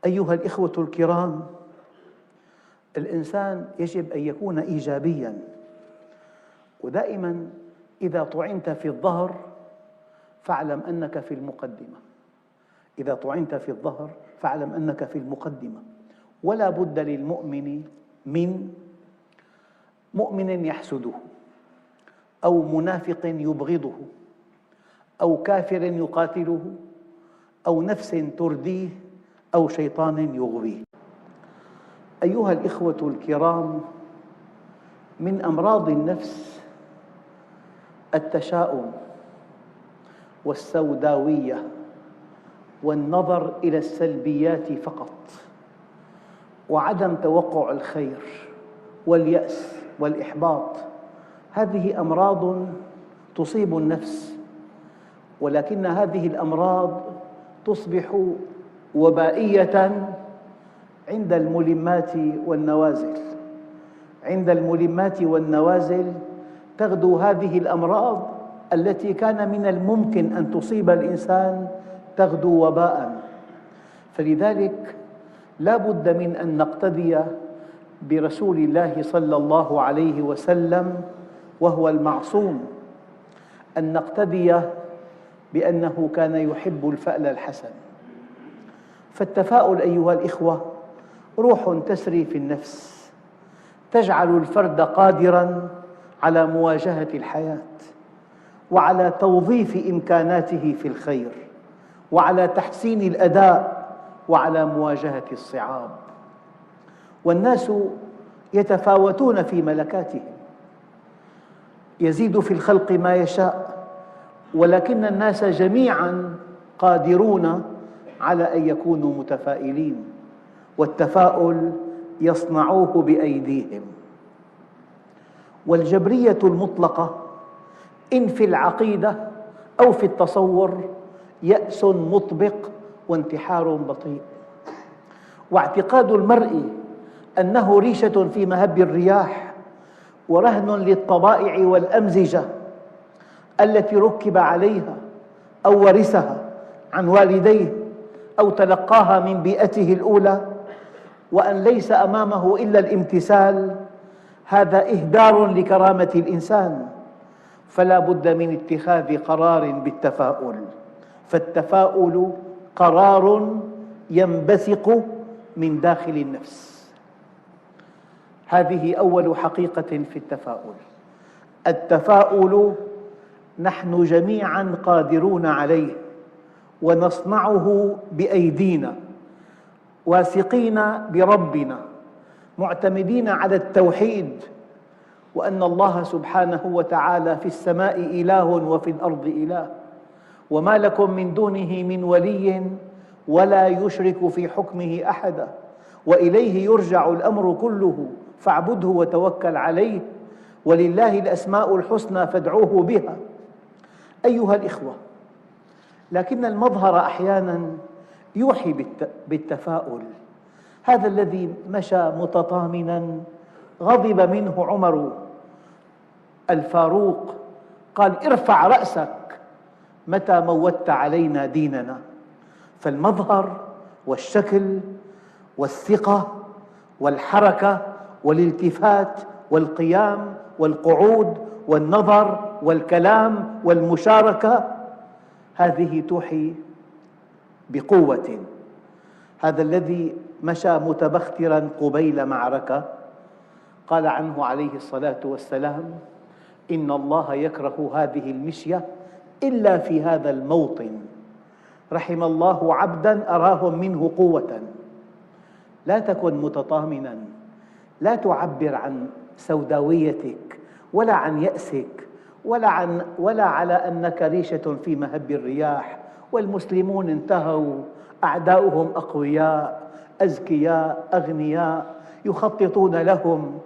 أيها الإخوة الكرام، الإنسان يجب أن يكون إيجابياً، ودائماً إذا طعنت في الظهر فاعلم أنك في المقدمة. إذا طعنت في الظهر فاعلم أنك في المقدمة. ولا بد للمؤمن من مؤمن يحسده، أو منافق يبغضه، أو كافر يقاتله، أو نفس ترديه، أو شيطان يغويه. أيها الإخوة الكرام، من أمراض النفس التشاؤم والسوداوية والنظر إلى السلبيات فقط، وعدم توقع الخير واليأس والإحباط. هذه أمراض تصيب النفس، ولكن هذه الأمراض تصبح وبائية عند الملمات والنوازل. عند الملمات والنوازل تغدو هذه الأمراض التي كان من الممكن أن تصيب الإنسان تغدو وباءً. فلذلك لا بد من أن نقتدي برسول الله صلى الله عليه وسلم وهو المعصوم، أن نقتدي بأنه كان يحب الفأل الحسن. فالتفاؤل أيها الإخوة روح تسري في النفس، تجعل الفرد قادراً على مواجهة الحياة، وعلى توظيف إمكاناته في الخير، وعلى تحسين الأداء، وعلى مواجهة الصعاب. والناس يتفاوتون في ملكاتهم، يزيد في الخلق ما يشاء، ولكن الناس جميعاً قادرون على أن يكونوا متفائلين، والتفاؤل يصنعوه بأيديهم. والجبرية المطلقة إن في العقيدة أو في التصور يأس مطبق وانتحار بطيء. واعتقاد المرء أنه ريشة في مهب الرياح ورهن للطبائع والأمزجة التي ركب عليها أو ورثها عن والديه أو تلقاها من بيئته الأولى، وأن ليس أمامه إلا الامتثال، هذا إهدار لكرامة الإنسان. فلا بد من اتخاذ قرار بالتفاؤل، فالتفاؤل قرار ينبثق من داخل النفس. هذه أول حقيقة في التفاؤل. التفاؤل نحن جميعاً قادرون عليه، ونصنعه بأيدينا، واثقين بربنا، معتمدين على التوحيد، وأن الله سبحانه وتعالى في السماء إله وفي الأرض إله، وما لكم من دونه من ولي ولا يشرك في حكمه أحدا، وإليه يرجع الأمر كله فاعبده وتوكل عليه، ولله الأسماء الحسنى فادعوه بها. أيها الإخوة، لكن المظهر أحياناً يوحي بالتفاؤل. هذا الذي مشى متطامناً غضب منه عمر الفاروق، قال: ارفع رأسك متى موت علينا ديننا. فالمظهر والشكل والثقة والحركة والالتفات والقيام والقعود والنظر والكلام والمشاركة، هذه توحي بقوة. هذا الذي مشى متبختراً قبيل معركة قال عنه عليه الصلاة والسلام: إن الله يكره هذه المشية إلا في هذا الموطن، رحم الله عبداً أراهم منه قوة. لا تكن متطامناً، لا تعبر عن سوداويتك ولا عن يأسك ولا على أنك ريشة في مهب الرياح. والمسلمون انتهوا، أعداؤهم أقوياء أذكياء أغنياء يخططون لهم،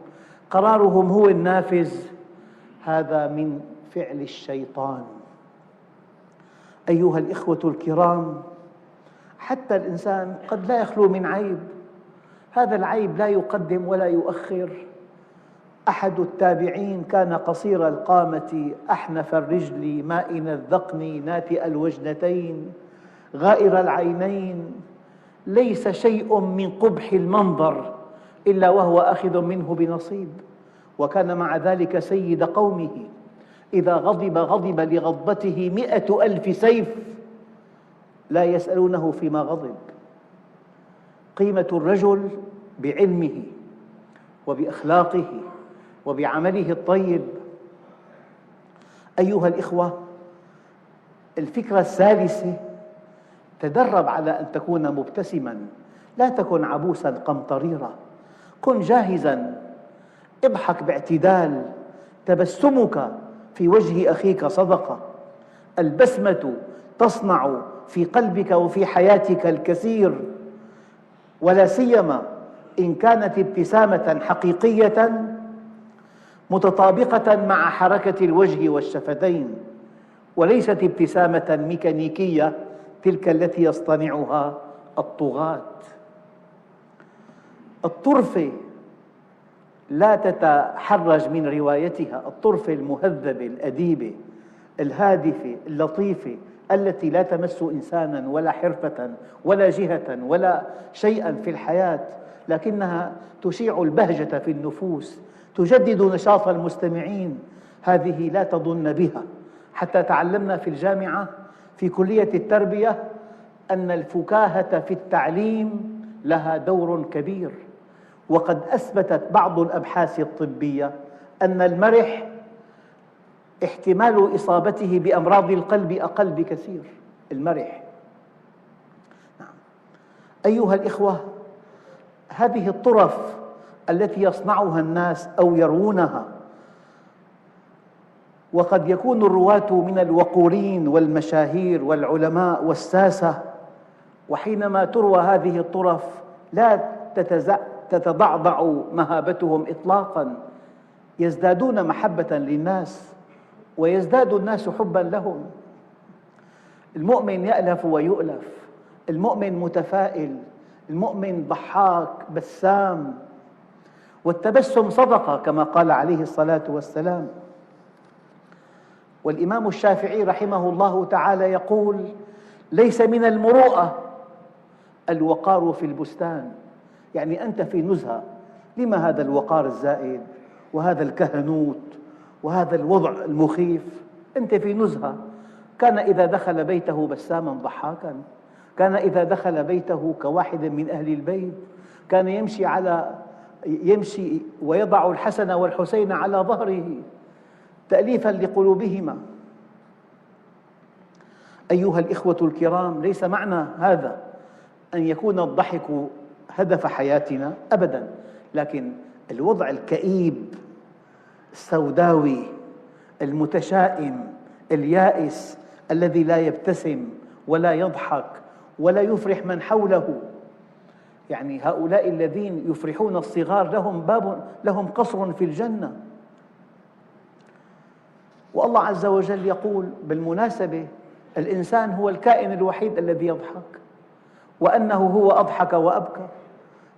قرارهم هو النافذ. هذا من فعل الشيطان. أيها الإخوة الكرام، حتى الإنسان قد لا يخلو من عيب، هذا العيب لا يقدم ولا يؤخر. أحد التابعين كان قصير القامة أحنف الرجل مائن الذقن ناتئ الوجنتين غائر العينين، ليس شيء من قبح المنظر إلا وهو آخذ منه بنصيب. وكان مع ذلك سيد قومه إذا غضب لغضبته 100,000 سيف لا يسألونه فيما غضب. قيمة الرجل بعلمه وبأخلاقه وبعمله الطيب. أيها الإخوة، الفكرة الثالثة: تدرب على أن تكون مبتسماً، لا تكن عبوساً قمطريرا، كن جاهزاً، اضحك باعتدال، تبسمك في وجه أخيك صدقة، البسمة تصنع في قلبك وفي حياتك الكثير، ولا سيما إن كانت ابتسامة حقيقية متطابقة مع حركة الوجه والشفتين، وليست ابتسامة ميكانيكية تلك التي يصطنعها الطغاة. الطرفة لا تتحرج من روايتها، الطرفة المهذبة الأديبة الهادفة اللطيفة التي لا تمس إنسانا ولا حرفة ولا جهة ولا شيئا في الحياة، لكنها تشيع البهجة في النفوس، تجدد نشاط المستمعين. هذه لا تظن بها. حتى تعلمنا في الجامعة في كلية التربية أن الفكاهة في التعليم لها دور كبير، وقد أثبتت بعض الأبحاث الطبية أن المرح احتمال إصابته بأمراض القلب أقل بكثير. المرح. نعم. أيها الإخوة، هذه الطرف التي يصنعها الناس أو يروونها، وقد يكون الرواة من الوقورين والمشاهير والعلماء والساسة، وحينما تروى هذه الطرف لا تتضعضع مهابتهم إطلاقاً، يزدادون محبة للناس ويزداد الناس حباً لهم. المؤمن يألف ويؤلف، المؤمن متفائل، المؤمن ضحاك بسام، والتبسم صدقة كما قال عليه الصلاة والسلام. والإمام الشافعي رحمه الله تعالى يقول: ليس من المروءة الوقار في البستان. يعني أنت في نزهة، لما هذا الوقار الزائد وهذا الكهنوت وهذا الوضع المخيف؟ أنت في نزهة. كان إذا دخل بيته بساما ضحاكا، كان إذا دخل بيته كواحد من أهل البيت، كان يمشي ويضع الحسن والحسين على ظهره تأليفاً لقلوبهما. أيها الإخوة الكرام، ليس معنى هذا أن يكون الضحك هدف حياتنا أبداً، لكن الوضع الكئيب السوداوي المتشائم اليائس الذي لا يبتسم ولا يضحك ولا يفرح من حوله، يعني هؤلاء الذين يفرحون الصغار لهم قصر في الجنة. والله عز وجل يقول بالمناسبة: الإنسان هو الكائن الوحيد الذي يضحك، وأنه هو أضحك وأبكى.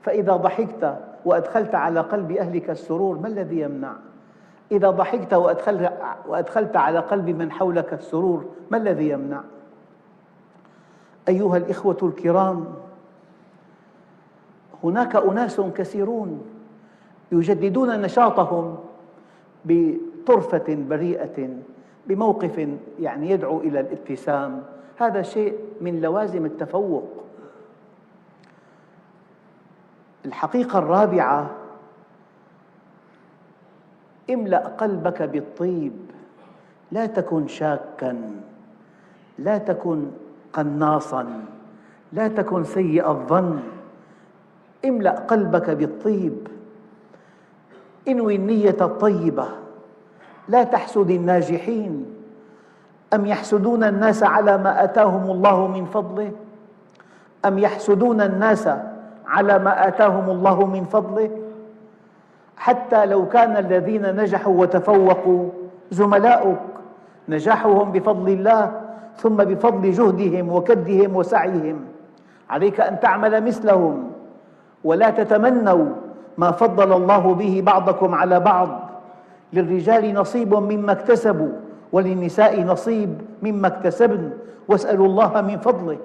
فإذا ضحكت وأدخلت على قلب أهلك السرور، ما الذي يمنع؟ إذا ضحكت وأدخلت على قلب من حولك السرور، ما الذي يمنع؟ أيها الإخوة الكرام، هناك أناس كثيرون يجددون نشاطهم بطرفة بريئة، بموقف يدعو إلى الابتسام. هذا شيء من لوازم التفوق. الحقيقة الرابعة: املأ قلبك بالطيب، لا تكن شاكاً، لا تكن قناصاً، لا تكن سيء الظن. املأ قلبك بالطيب، انوي النية الطيبة، لا تحسد الناجحين. أم يحسدون الناس على ما آتاهم الله من فضله؟ أم يحسدون الناس على ما آتاهم الله من فضله؟ حتى لو كان الذين نجحوا وتفوقوا زملاؤك، نجاحهم بفضل الله ثم بفضل جهدهم وكدهم وسعيهم. عليك أن تعمل مثلهم، ولا تتمنوا ما فضل الله به بعضكم على بعض. للرجال نصيب مما اكتسبوا وللنساء نصيب مما اكتسبن، واسألوا الله من فضله.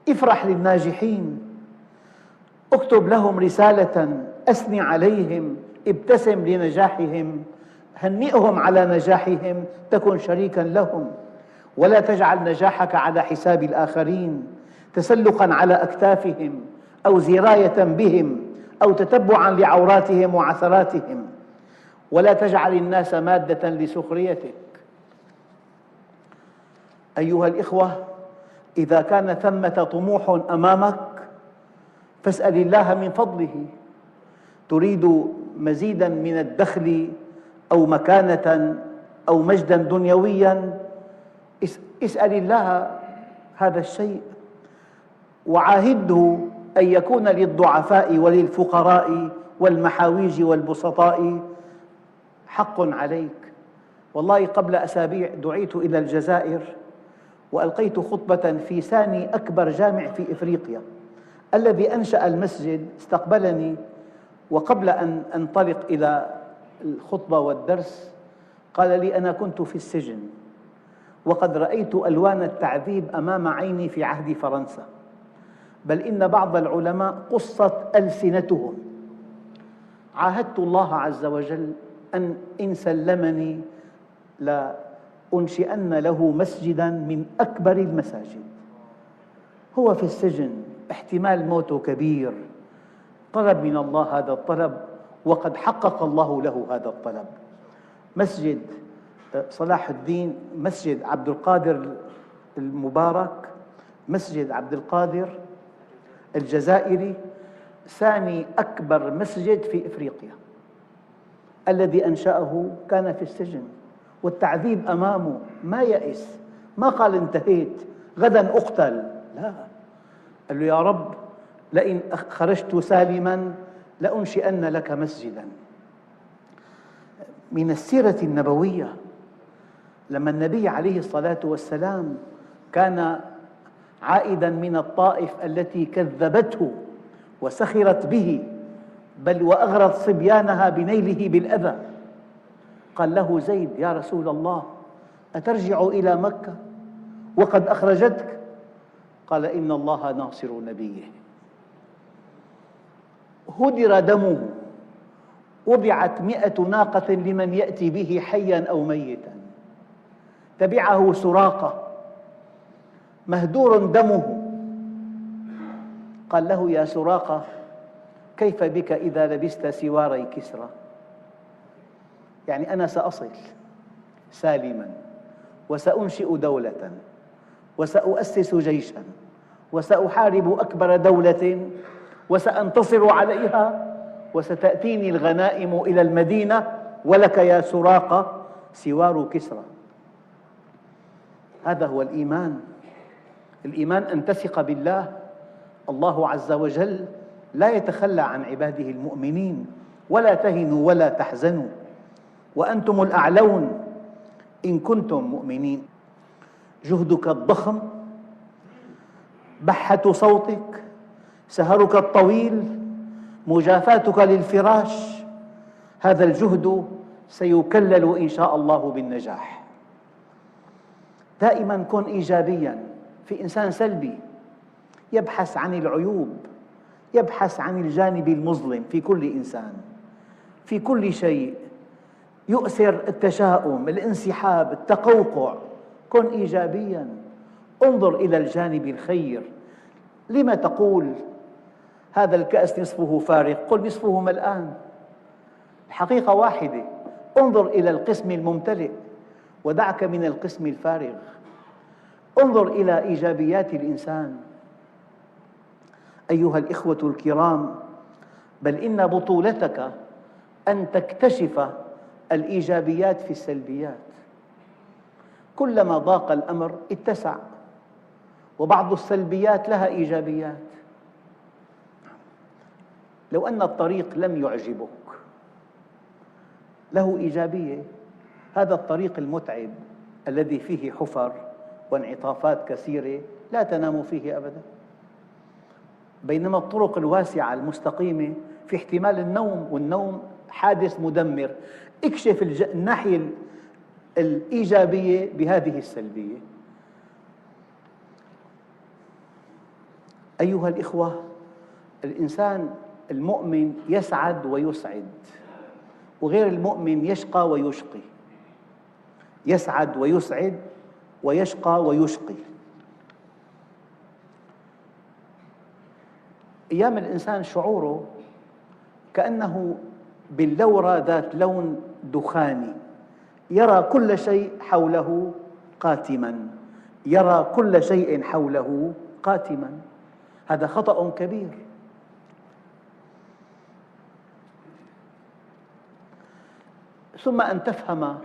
افرح للناجحين، اكتب لهم رسالة، أثني عليهم، ابتسم لنجاحهم، هنئهم على نجاحهم، تكن شريكا لهم. ولا تجعل نجاحك على حساب الآخرين، تسلقا على أكتافهم أو زراية بهم أو تتبعا لعوراتهم وعثراتهم. ولا تجعل الناس مادة لسخريتك. أيها الإخوة، إذا كان ثمة طموح أمامك فاسأل الله من فضله. تريد مزيداً من الدخل أو مكانة أو مجداً دنيوياً، اسأل الله هذا الشيء، وعاهده أن يكون للضعفاء وللفقراء والمحاويج والبسطاء حق عليك. والله قبل أسابيع دعيت إلى الجزائر وألقيت خطبة في ثاني أكبر جامع في إفريقيا. الذي أنشأ المسجد استقبلني، وقبل أن أنطلق إلى الخطبة والدرس قال لي: أنا كنت في السجن وقد رأيت ألوان التعذيب أمام عيني في عهد فرنسا، بل إن بعض العلماء قصت ألسنتهم. عاهدت الله عز وجل أن إن سلمني لأنشئن له مسجداً من أكبر المساجد. هو في السجن، احتمال موته كبير، طلب من الله هذا الطلب وقد حقق الله له هذا الطلب. مسجد صلاح الدين، مسجد عبد القادر المبارك، مسجد عبد القادر الجزائري، ثاني أكبر مسجد في إفريقيا. الذي أنشأه كان في السجن والتعذيب أمامه، ما يأس، ما قال انتهيت غدا أقتل، لا، قال له: يا رب لئن خرجت سالما لأنشئن لك مسجدا. من السيرة النبوية لما النبي عليه الصلاة والسلام كان عائدا من الطائف التي كذبته وسخرت به، بل وأغرت صبيانها بنيله بالأذى، قال له زيد: يا رسول الله، أترجع إلى مكة وقد أخرجتك؟ قال: إن الله ناصر نبيه. هدر دمه، وضعت 100 ناقة لمن يأتي به حياً أو ميتاً، تبعه سراقة مهدور دمه، قال له: يا سراقة، كيف بك إذا لبست سواري كسرى؟ يعني أنا سأصل سالماً وسأنشئ دولة وسأؤسس جيشاً وسأحارب أكبر دولة وسأنتصر عليها وستأتيني الغنائم إلى المدينة، ولك يا سراقة سوار كسرى. هذا هو الإيمان. الإيمان أن تثق بالله. الله عز وجل لا يتخلى عن عباده المؤمنين: ولا تهنوا ولا تحزنوا وأنتم الأعلون إن كنتم مؤمنين. جهدك الضخم، بحة صوتك، سهرك الطويل، مجافاتك للفراش، هذا الجهد سيكلل إن شاء الله بالنجاح. دائما كن إيجابيا. في إنسان سلبي يبحث عن العيوب، يبحث عن الجانب المظلم في كل إنسان، في كل شيء، يؤثر التشاؤم، الانسحاب، التقوقع. كن إيجابيا، انظر إلى الجانب الخير. لما تقول هذا الكأس نصفه فارغ؟ قل نصفه ملآن. الحقيقة واحدة، انظر إلى القسم الممتلئ ودعك من القسم الفارغ. انظر إلى إيجابيات الإنسان. أيها الإخوة الكرام، بل إن بطولتك أن تكتشف الإيجابيات في السلبيات. كلما ضاق الأمر اتسع، وبعض السلبيات لها إيجابيات. لو أن الطريق لم يعجبك له إيجابية، هذا الطريق المتعب الذي فيه حفر وانعطافات كثيرة لا تنام فيه أبداً، بينما الطرق الواسعة المستقيمة في احتمال النوم، والنوم حادث مدمر. اكشف الناحية الإيجابية بهذه السلبية. أيها الإخوة، الإنسان المؤمن يسعد ويسعد، وغير المؤمن يشقى ويشقي. يسعد ويسعد ويشقى ويشقي. أيام الإنسان شعوره كأنه باللورة ذات لون دخاني، يرى كل شيء حوله قاتماً، يرى كل شيء حوله قاتماً. هذا خطأ كبير. ثم أن تفهم،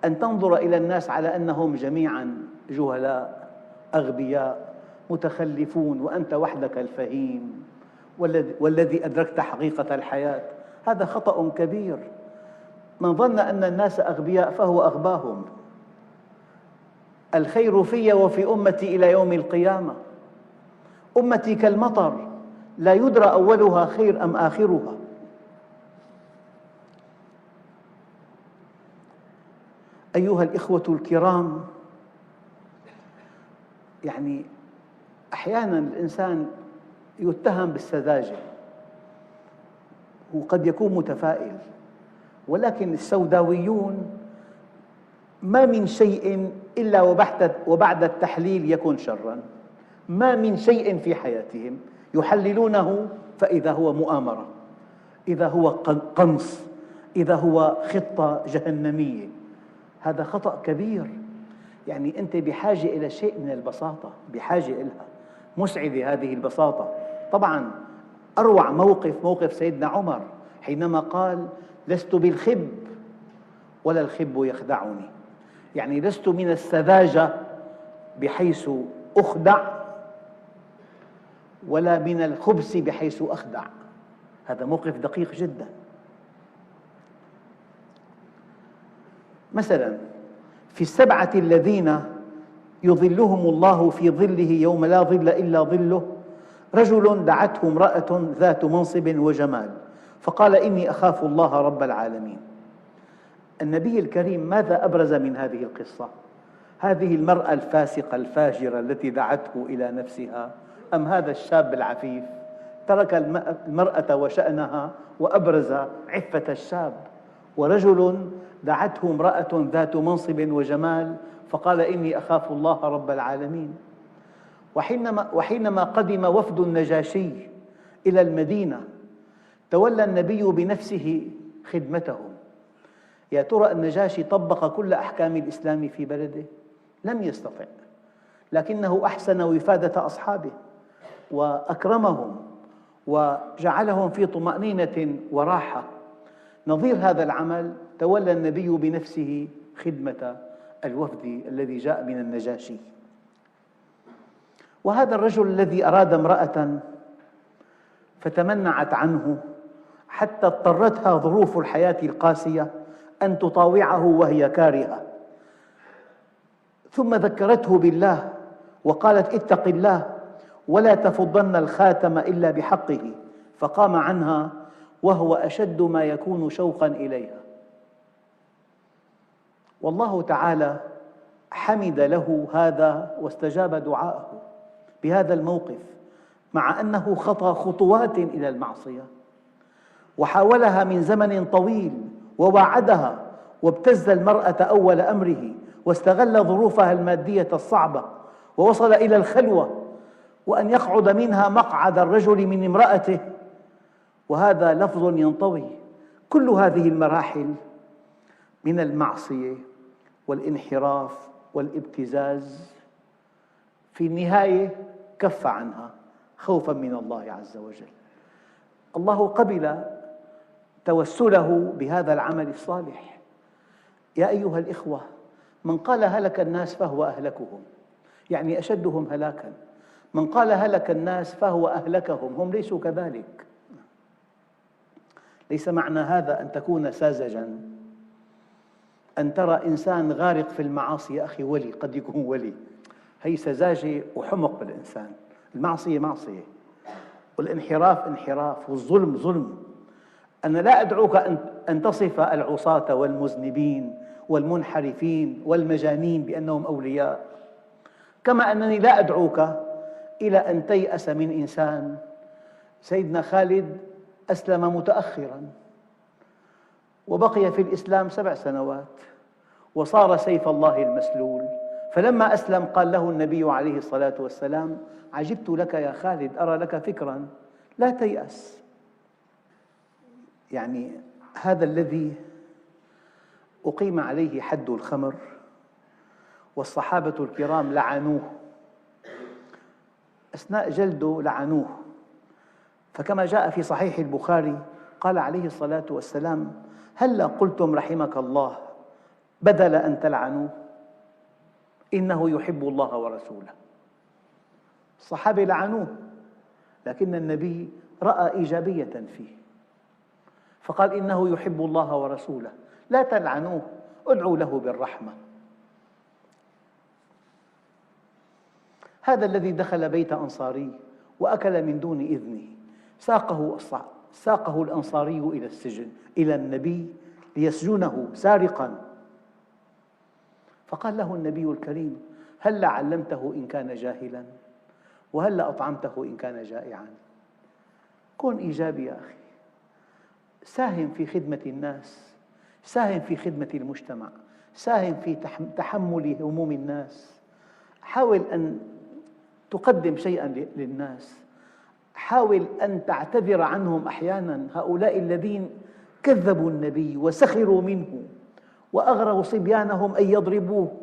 أن تنظر إلى الناس على أنهم جميعاً جهلاء أغبياء متخلفون، وأنت وحدك الفهيم والذي أدركت حقيقة الحياة. هذا خطأ كبير. من ظن أن الناس أغبياء فهو أغباهم. الخير في وفي أمتي إلى يوم القيامة. أمتي كالمطر لا يدرى أولها خير أم آخرها. أيها الإخوة الكرام، يعني أحياناً الإنسان يتهم بالسذاجة، وقد يكون متفائل، ولكن السوداويون ما من شيء إلا وبعد التحليل يكون شراً. ما من شيء في حياتهم يحللونه فإذا هو مؤامرة، إذا هو قنص، إذا هو خطة جهنمية. هذا خطأ كبير. يعني أنت بحاجة إلى شيء من البساطة، بحاجة إلها. مسعدة هذه البساطة. طبعاً أروع موقف سيدنا عمر حينما قال: لست بالخب ولا الخب يخدعني. يعني لست من السذاجة بحيث أخدع، ولا من الخبث بحيث أخدع. هذا موقف دقيق جدا. مثلا في السبعة الذين يظلهم الله في ظله يوم لا ظل إلا ظله، رجل دعته امرأة ذات منصب وجمال فقال: إني أخاف الله رب العالمين. النبي الكريم ماذا أبرز من هذه القصة؟ هذه المرأة الفاسقة الفاجرة التي دعته إلى نفسها، أم هذا الشاب العفيف ترك المرأة وشأنها وأبرز عفة الشاب؟ ورجل دعته امرأة ذات منصب وجمال فقال: إني أخاف الله رب العالمين. وحينما قدم وفد النجاشي إلى المدينة تولى النبي بنفسه خدمتهم. يا ترى النجاشي طبق كل أحكام الإسلام في بلده؟ لم يستطع، لكنه أحسن وفادة أصحابه وأكرمهم وجعلهم في طمأنينة وراحة. نظير هذا العمل تولى النبي بنفسه خدمة الوفد الذي جاء من النجاشي. وهذا الرجل الذي أراد امرأة فتمنعت عنه حتى اضطرتها ظروف الحياة القاسية أن تطاوعه وهي كارهة، ثم ذكرته بالله وقالت: اتق الله ولا تفضن الخاتم إلا بحقه، فقام عنها وهو أشد ما يكون شوقاً إليها. والله تعالى حمد له هذا واستجاب دعاءه بهذا الموقف، مع أنه خطى خطوات إلى المعصية وحاولها من زمن طويل وواعدها، وابتز المرأة أول أمره واستغل ظروفها المادية الصعبة ووصل إلى الخلوة وأن يقعد منها مقعد الرجل من امرأته، وهذا لفظ ينطوي. كل هذه المراحل من المعصية والانحراف والابتزاز في النهاية كف عنها خوفاً من الله عز وجل. الله قبل توسله بهذا العمل الصالح. يا أيها الإخوة، من قال هلك الناس فهو أهلكهم، يعني أشدهم هلاكاً. من قال هلك الناس فهو أهلكهم، هم ليسوا كذلك. ليس معنى هذا أن تكون ساذجاً، أن ترى إنسان غارق في المعاصي. يا أخي ولي، قد يكون ولي، هي سذاجة وحمق بالإنسان. المعصية معصية، والانحراف انحراف، والظلم ظلم. أنا لا أدعوك أن تصف العصاة والمذنبين والمنحرفين والمجانين بأنهم أولياء، كما أنني لا أدعوك إلى أن تيأس من إنسان. سيدنا خالد أسلم متأخراً وبقي في الإسلام 7 سنوات وصار سيف الله المسلول، فلما أسلم قال له النبي عليه الصلاة والسلام: عجبت لك يا خالد، أرى لك فكراً، لا تيأس. يعني هذا الذي أقيم عليه حد الخمر والصحابة الكرام لعنوه، أثناء جلده لعنوه، فكما جاء في صحيح البخاري قال عليه الصلاة والسلام: هلّا قلتم رحمك الله بدل أن تلعنوه، إنه يحب الله ورسوله. الصحابة لعنوه، لكن النبي رأى إيجابية فيه فقال: إنه يحب الله ورسوله، لا تلعنوه، ادعوا له بالرحمة. هذا الذي دخل بيت أنصاري وأكل من دون إذنه ساقه الأنصاري إلى السجن، إلى النبي ليسجنه سارقاً، فقال له النبي الكريم: هلّا علمته إن كان جاهلاً، وهلّا أطعمته إن كان جائعاً. كن إيجابي يا أخي، ساهم في خدمة الناس، ساهم في خدمة المجتمع، ساهم في تحمل هموم الناس، حاول أن تقدم شيئاً للناس، حاول أن تعتذر عنهم أحياناً. هؤلاء الذين كذبوا النبي وسخروا منه وأغروا صبيانهم أن يضربوه،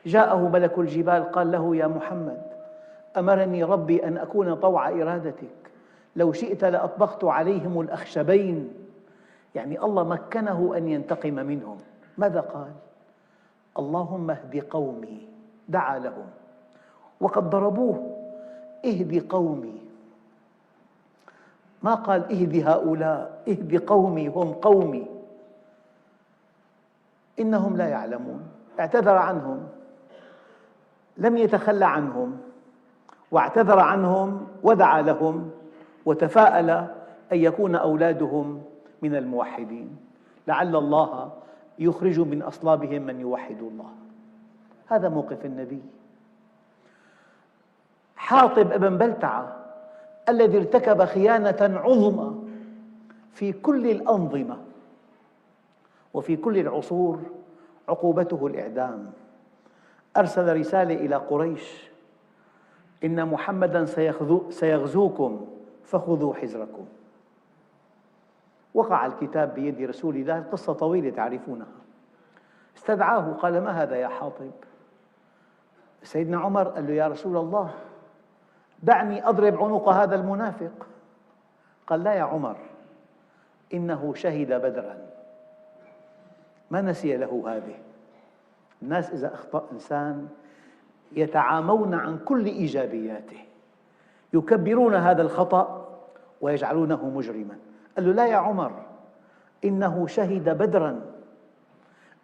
جاءه ملك الجبال قال له: يا محمد، أمرني ربي أن أكون طوع إرادتك، لو شئت لأطبقت عليهم الأخشبين. يعني الله مكنه أن ينتقم منهم. ماذا قال؟ اللهم اهد قومي، دعا لهم وقد ضربوه، اهد قومي، ما قال اهد هؤلاء، اهد قومي، هم قومي، إنهم لا يعلمون. اعتذر عنهم، لم يتخلى عنهم، واعتذر عنهم ودعا لهم، وتفاءل أن يكون أولادهم من الموحدين، لعل الله يخرج من أصلابهم من يوحد الله. هذا موقف النبي. حاطب ابن بلتعة الذي ارتكب خيانة عظمى في كل الأنظمة وفي كل العصور، عقوبته الإعدام. أرسل رسالة إلى قريش: إن محمداً سيغزوكم فخذوا حذركم. وقع الكتاب بيد رسول الله، القصة طويلة تعرفونها. استدعاه قال: ما هذا يا حاطب؟ سيدنا عمر قال له: يا رسول الله، دعني أضرب عنق هذا المنافق. قال: لا يا عمر، إنه شهد بدراً. ما نسي له هذه. الناس إذا أخطأ إنسان يتعامون عن كل إيجابياته، يكبرون هذا الخطأ ويجعلونه مجرماً. قال له: لا يا عمر، إنه شهد بدراً،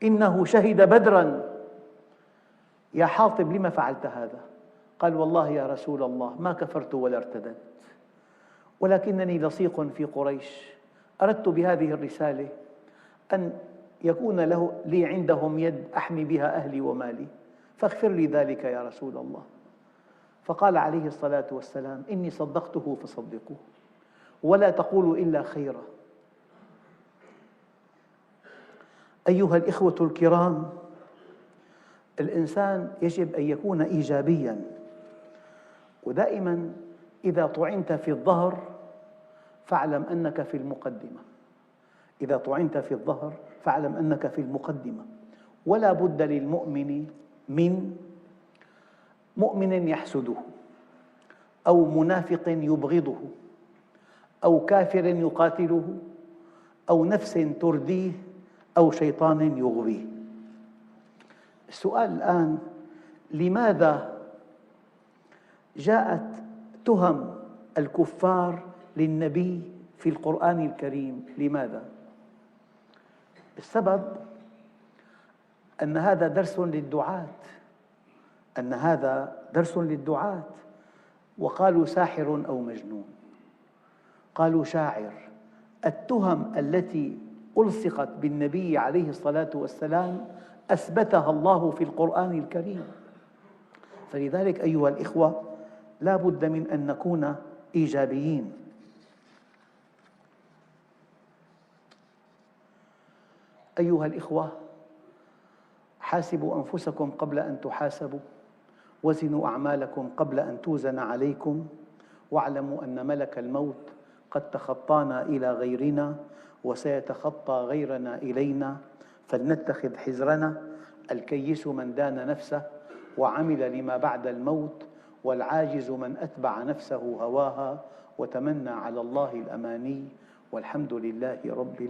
إنه شهد بدراً. يا حاطب، لما فعلت هذا؟ قال: والله يا رسول الله ما كفرت ولا ارتدت، ولكنني لصيق في قريش، أردت بهذه الرسالة أن يكون لي عندهم يد أحمي بها أهلي ومالي، فاغفر لي ذلك يا رسول الله. فقال عليه الصلاة والسلام: إني صدقته فصدقوه، ولا تقولوا إلا خيرا. أيها الإخوة الكرام، الإنسان يجب أن يكون إيجابياً، ودائماً إذا طعنت في الظهر فاعلم أنك في المقدمة، إذا طعنت في الظهر فاعلم أنك في المقدمة. ولا بد للمؤمن من مؤمن يحسده، أو منافق يبغضه، أو كافر يقاتله، أو نفس ترديه، أو شيطان يغويه. السؤال الآن: لماذا جاءت تهم الكفار للنبي في القرآن الكريم؟ لماذا؟ السبب أن هذا درس للدعاة، أن هذا درس للدعاة. وقالوا ساحر أو مجنون، قالوا شاعر. التهم التي ألصقت بالنبي عليه الصلاة والسلام أثبتها الله في القرآن الكريم. فلذلك أيها الإخوة، لا بد من أن نكون إيجابيين. أيها الإخوة، حاسبوا أنفسكم قبل أن تحاسبوا، وزنوا أعمالكم قبل أن توزن عليكم، واعلموا أن ملك الموت قد تخطانا إلى غيرنا وسيتخطى غيرنا إلينا، فلنتخذ حذرنا. الكيس من دان نفسه وعمل لما بعد الموت، والعاجز من أتبع نفسه هواها وتمنى على الله الأماني، والحمد لله رب العالمين.